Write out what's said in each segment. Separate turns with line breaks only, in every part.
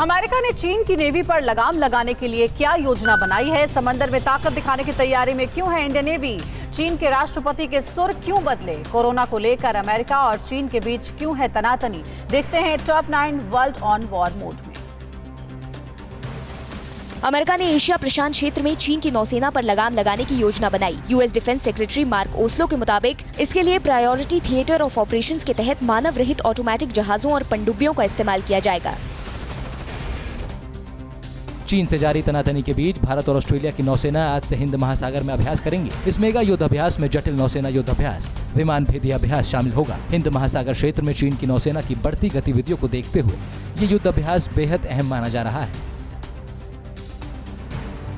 America ने चीन की नेवी पर लगाम लगाने के लिए क्या योजना बनाई है? समंदर में ताकत दिखाने की तैयारी में क्यों है इंडियन नेवी? चीन के राष्ट्रपति के सुर क्यों बदले? कोरोना को लेकर अमेरिका और चीन के बीच क्यों है तनातनी? देखते हैं top 9 world on war mode में।
अमेरिका ने एशिया प्रशांत क्षेत्र में चीन की नौसेना पर लगाम लगाने की योजना बनाई। US defence secretary mark Oslo के मुताबिक इसके लिए प्रायोरिटी थिएटर ऑफ ऑपरेशंस के तहत मानव रहित ऑटोमेटिक जहाजों और पनडुब्बियों का इस्तेमाल किया जाएगा।
चीन से जारी तनातनी के बीच भारत और ऑस्ट्रेलिया की नौसेना आज से हिंद महासागर में अभ्यास करेंगे। इस मेगा युद्धाभ्यास में जटिल नौसेना युद्धाभ्यास, विमान भेदी अभ्यास शामिल होगा। हिंद महासागर क्षेत्र में चीन की नौसेना की बढ़ती गतिविधियों को देखते हुए ये युद्धाभ्यास बेहद अहम माना जा रहा है।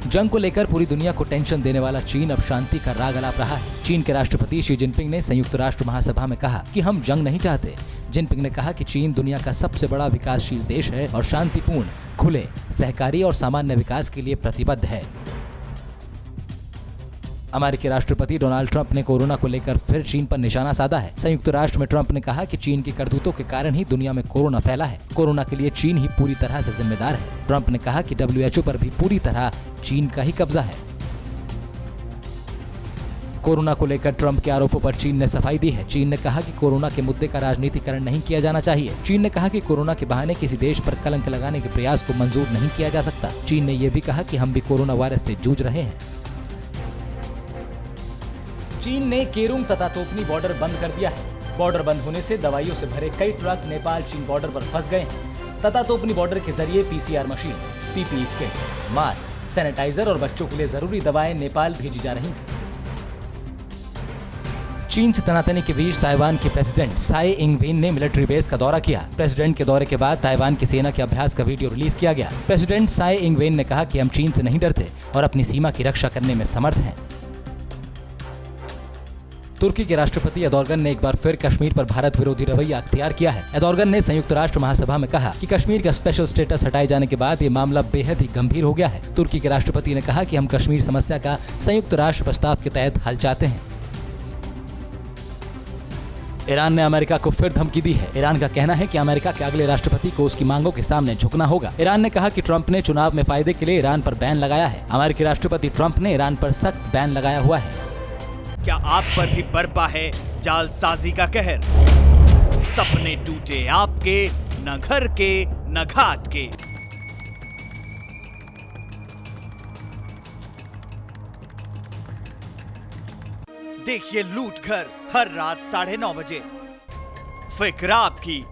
जंग को लेकर पूरी दुनिया को टेंशन देने वाला चीन अब शांति का राग अलाप रहा है। चीन के राष्ट्रपति शी जिनपिंग ने संयुक्त राष्ट्र महासभा में कहा कि हम जंग नहीं चाहते। जिनपिंग ने कहा कि चीन दुनिया का सबसे बड़ा विकासशील देश है और शांतिपूर्ण, खुले, सहकारी और सामान्य विकास के लिए प्रतिबद्ध है। अमेरिकी राष्ट्रपति डोनाल्ड ट्रंप ने कोरोना को लेकर फिर चीन पर निशाना साधा है। संयुक्त राष्ट्र में ट्रंप ने कहा कि चीन की करतूतों के कारण ही दुनिया में कोरोना फैला है। कोरोना के लिए चीन ही पूरी तरह से जिम्मेदार है। ट्रंप ने कहा कि WHO पर भी पूरी तरह चीन का ही कब्जा है। कोरोना को लेकर ट्रंप के आरोपों पर चीन ने सफाई दी है। चीन ने कहा कि कोरोना के मुद्दे का राजनीतिकरण नहीं किया जाना चाहिए। चीन ने कहा कि कोरोना के बहाने किसी देश पर कलंक लगाने के प्रयास को मंजूर नहीं किया जा सकता। चीन ने यह भी कहा कि हम भी कोरोना वायरस से जूझ रहे हैं। चीन ने केरुंग तथा तोकनी बॉर्डर बंद कर दिया है। बॉर्डर बंद होने से दवाइयों से भरे कई ट्रक नेपाल चीन बॉर्डर पर फंस गए हैं। तथा तोकनी बॉर्डर के जरिए PCR machine, PPE kit, mask, sanitiser और बच्चों के लिए जरूरी दवाएं नेपाल भेजी जा रही हैं। चीन से तनातनी के बीच ताइवान के प्रेसिडेंट साई इंग-वेन ने मिलिट्री बेस का दौरा किया। प्रेसिडेंट के दौरे के बाद ताइवान की सेना के अभ्यास का वीडियो रिलीज किया गया। प्रेसिडेंट साई इंग-वेन ने कहा कि हम चीन से नहीं डरते और अपनी सीमा की रक्षा करने में समर्थ हैं। तुर्की के राष्ट्रपति एर्दोगन ने एक बार फिर कश्मीर पर भारत विरोधी रवैया अख्तियार किया है। एर्दोगन ने संयुक्त राष्ट्र महासभा में कहा कि कश्मीर का स्पेशल स्टेटस हटाए जाने के बाद ये मामला बेहद ही गंभीर हो गया है। तुर्की के राष्ट्रपति ने कहा कि हम कश्मीर समस्या का संयुक्त राष्ट्र प्रस्ताव के तहत हल चाहते हैं। ईरान ने अमेरिका को फिर धमकी दी है। ईरान का कहना है कि अमेरिका के अगले राष्ट्रपति को उसकी मांगों के सामने झुकना होगा। ईरान ने कहा कि ट्रंप ने चुनाव में फायदे के लिए ईरान पर बैन लगाया है। अमेरिकी राष्ट्रपति ट्रंप ने ईरान पर सख्त बैन लगाया हुआ है।
क्या आप पर भी बरपा है जालसाजी का कहर? सपने टूटे आपके, न घर के न घाट के। देखिए लूट घर हर रात 9:30 बजे। फिक्र आपकी,